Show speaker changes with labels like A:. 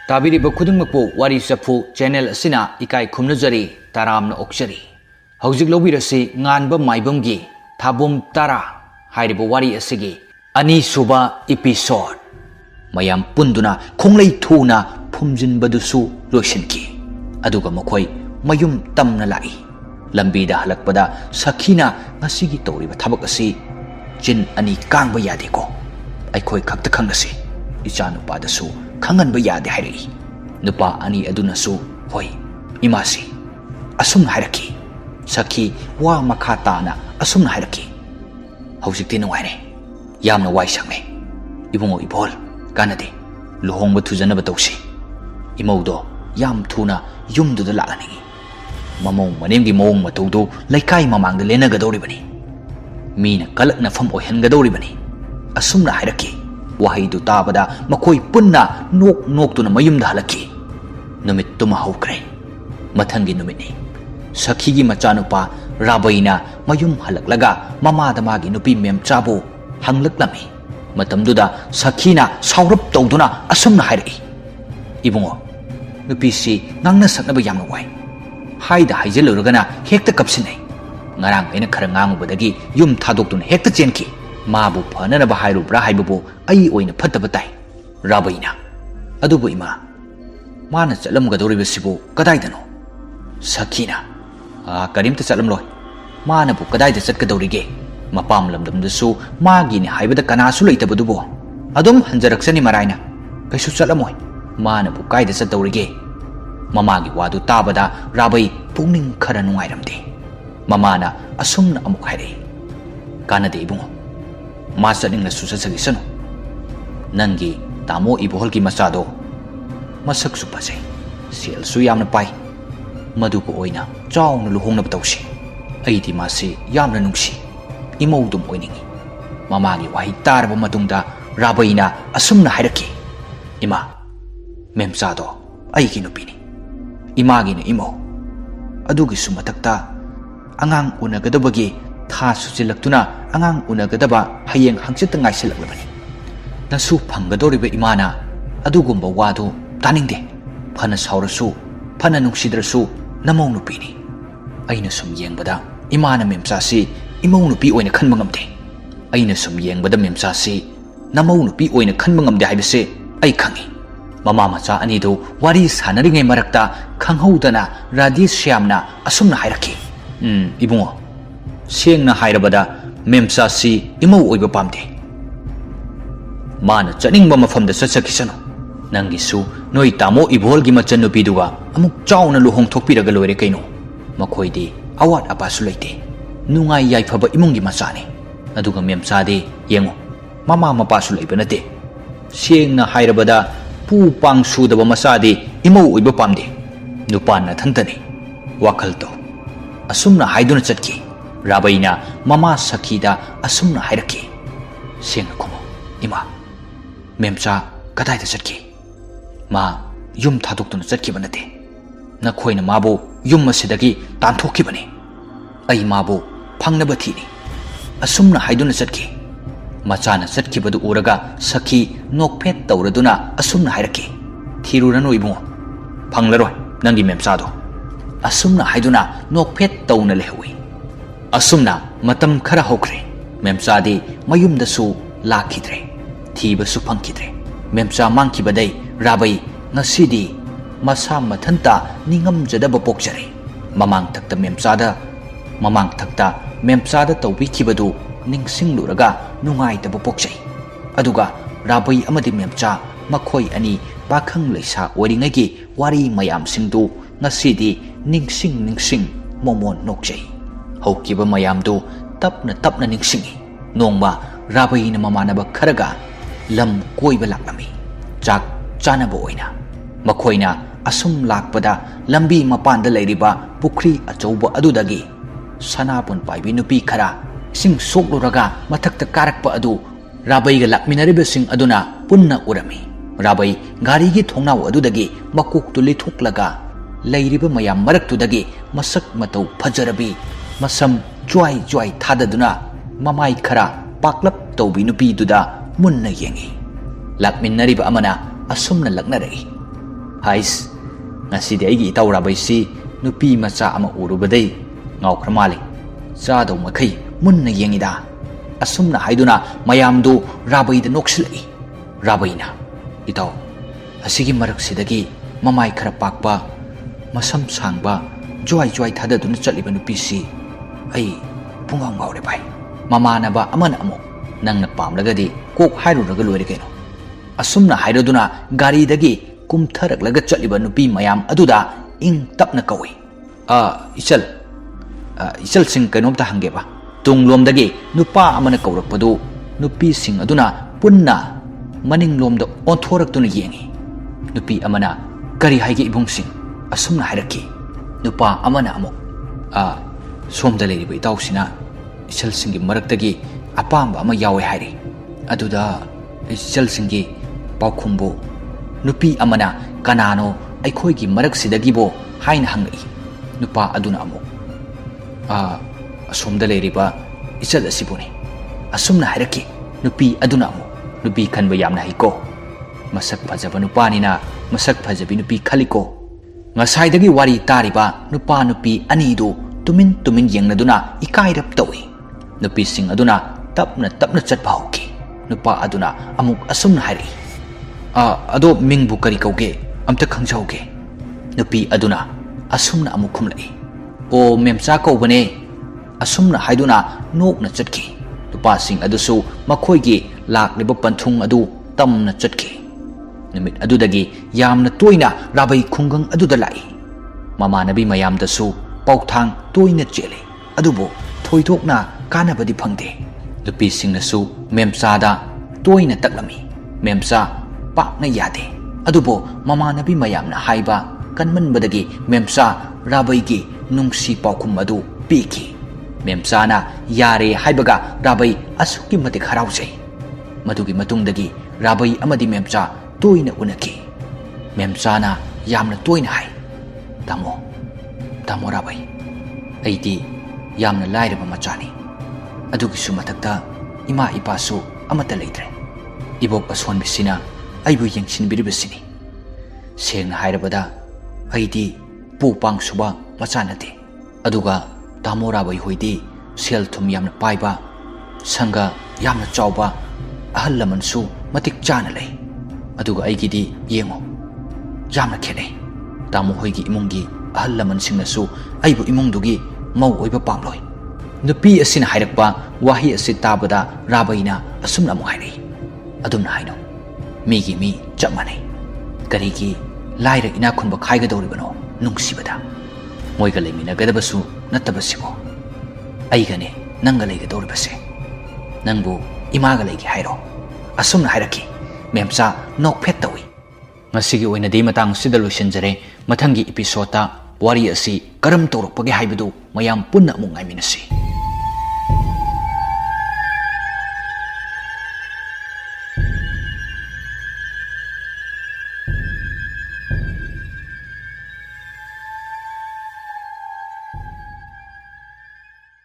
A: ताबिरिबा खुदुंगमकपु वारी चफु चैनल असिना इकाई खुमनजरी तारामना ओक्चरी हौजिक लौबिरसि nganba maibamgi thabum tara hairiba wari asigi ani suba episode mayam punduna khonglei thuna phumjinbadusu loishinki aduga makhoi mayum tamna lai lambida halakpada sakhina ngasigi tawriba thabak asi jin ani kangba yade ko aikhoi khakta khangasi ichanu padasu khanganba yade hairi nupa ani aduna su hoi imasi asum hairaki sakhi wa makha tana asum hairaki hausikti nuwaire yamna wai sakme ibungo ibol kanade lohongba thujanaba tawsi imaudo yam thuna yumdu da lagani mamong manemgi mawong matawdo laikai mamangda lenagadoribani mina kalakna fam oihangadoribani asumna hairaki wahidu tabada makoi punna nok tuna mayumda halaki numit tuma haukre mathangi numit ni sakhigi machanupa rabaina mayum halaklaga mamada magi nupi memchabu hanglaklami matamduda sakhina saurap tawduna asumna hairi ibungo nupi si ngangna saknaba yamna wai haida haijelurugana hekta kapsinai ngarang ena khara ngangubadagi yum thadoktuna hekta chenki mabu phananaba hairubra haibabu ai oina phattaba tai rabaina adubu ima mana chalamgadoribasibu kadaidano sakhina karimta chalamloi mana bu kadaida chatgadorige mapam lamdamdasu magi ni haibada kanasu leitabadubo adum hanjaraksani maraina kaisu chalamoi mana bu kaida chatdorige mamagi wadu tabada rabai pungning khara nungairamde mamana asumna amuk haire kanade ibungo ma chaninga susasagisanu nangi tamo iboholki machado masak su pajai sel su yamna pai madu ko oina chawna luhongna tawsi aidi masi yamna nungsi imaudum oiningi mamagi wahi tarba matungda rabaina asumna hairaki ima memchado aigi nupini imagi na imo adugi su matakta angang unagadabagi tha suchilaktuna angang unagadaba hayeng hangchita ngaisilakbani nasu phangadoriba imana adugumba wadu taningde phana saurasu phana nungsidrasu namau nupini aina sum yengbada imana memcha si imau nupi oina khanba ngamde aina sum yengbada memcha si namau nupi oina khanba ngamde haibase ai khangi mama macha ani do wari sanaringai marakta khanghoudana radis syamna asumna hairaki ibungo sengna hairabada memcha si imau oiba pamde mana chaningba mafamda chatsakisanu nangisu noi tamo ibolgi machan nupiduga amuk chawna luhong thokpiraga loire kaino makhoidi awat apasu leite nungai yaifaba imungi machani aduga memchade yengo mama mapasu leiba nate sengna hairabada pu pang sudaba machade imau oiba pamde nupana thantani wakhal to asumna haiduna chatki rabaina mama sakhida asumna hairaki sengna khomo ima memcha kadaida chatki ma yum thadoktuna chatkiba nate nakhoina mabu yum asidagi tanthokibani ai mabu phangnaba thini asumna haiduna chatki machana chatkibadu uraga sakhi nokphet tawraduna asumna hairaki thirurano ibungo phanglaroi nangi memchado asumna haiduna nokphet tawna lehui asumna matam khara hokre memchadi mayumdasu lakhidre thiba su phangkidre memcha mangkibadai rabai ngasidi masa mathanta ningamjadaba pokjare mamang thakta memchada tawbikibadu ningsingluraga nungaitaba pokjai aduga rabai amadi memcha makhoi ani pakhang leisa oringagi wari mayam singdu ngasidi ningsing momon nokjai haukiba mayamdu tapna ningsingi nongba rabai na mamanaba kharaga lam koiba laklami chak chanaba oina makhoina asum lakpada lambi mapanda leiriba pukri achouba adudagi sanapun paibi nupi khara sing sokluraga mathakta karakpa adu rabai ga lakminariba sing aduna punna urami rabai gari gi thongnaw adudagi makuk tu lithuklaga leiriba mayam maraktudagi masak matau phajarabi masam joy thadaduna mamai khara paklap tawbi nupi duda munna yengi lakminariba amana asumna laknarai Hais, ngasidi aigi itaw Rabai si nupi macha ama urubadai ngaukra mali. Chado makai munna yengida. Asumna haiduna mayamdu Rabai da noksilai. Rabai na itaw asigi maraksidagi mamai khara pakpa masam sangba joy thadaduna chaliba nupi si ai pungaw ngawre bai. Mamana ba amana amok nangna pamlagadi kok hairuraga loire keno. Asumna hairaduna gari dagi kumtharaklaga chaliba nupi mayam aduda ing tapna kawi. Ichal sing kainomta hange ba. Tunglomdagi nupa amana kaurakpadu nupi sing aduna punna maninglomda onthoraktuna yengi. Nupi amana kari haige ibung sing asumna hairaki. Nupa amana amok somda leiriba itausina ichal singi maraktagi apamba ama yawe hairi. Aduda ichal singi paukhumbu nupi amana kanano aikhoigi maraksidagi haina hangai. Nupa aduna amok asomda leiriba ichal asibuni asumna hairaki. Nupi aduna amok nupi khanba yamna hiko. Masak phajaba nupanina masak phajabi nupi khaliko. Ngasaidagi wari tariba nupa nupi anidu tumin yengnaduna ikairap tawi. Nupi sing aduna tapna chatpa hauki. Nupa aduna amuk asumna hairi. Ado mingbu kari kauge amta khangjauge. Nupi aduna asumna amuk khumlai. O memcha kaubane. Asumna haiduna nokna chatki. Nupa sing adusu makhoigi lakliba panthung adu tamna chatki. Numit adudagi yamna toina Rabai khungang aduda lai. Mamanabi mayamdasu pauthang toina chele. Adubo thoitokna kanabadi phangde. Nupi singnasu memchada toina taklami. Memcha pakna yade. Adubo mamanabi mayamna haiba kanmanbadagi memcha Rabai gi nungsi paukhum adu piki. Memchana yare haibaga Rabai asuki matik haraujai. Madugi matungdagi Rabai amadi memcha toina unaki. Memchana yamna toina hai. Tamo Rabai. Aidi yamna lairaba machani. Adugisu matakta ima ipasu amata leitre. Ibok asonbisina aibu yengsinbiribasini. Sengna hairabada aidi pupang suba machanate. Aduga Tamo Rabai hoidi sel thum yamna paiba sanga yamna chauba ahal lamansu matik chana lei. Aduga aigidi yengo yamna khene. Tamo hoigi imungi ahal laman singnasu aibu imungdugi mau oiba pamloi. Nupi asina hairakpa wahi asi tabada Rabaina asumna mu hairei. Adumna haino migi mi chap manai. Karigi laira ina khunba khaigadoribano nungsibada. Moiga leminagadabasu nattabasibo. Aigane nanga leigadoribase. Nangbu imaga leigi hairo. Asumna hairaki memcha nokphet tawi. Ngasigi oinadi matang sida loisinjare mathangi episode wari asi karam torokpage haibadu mayam punna amuk ngaiminasi.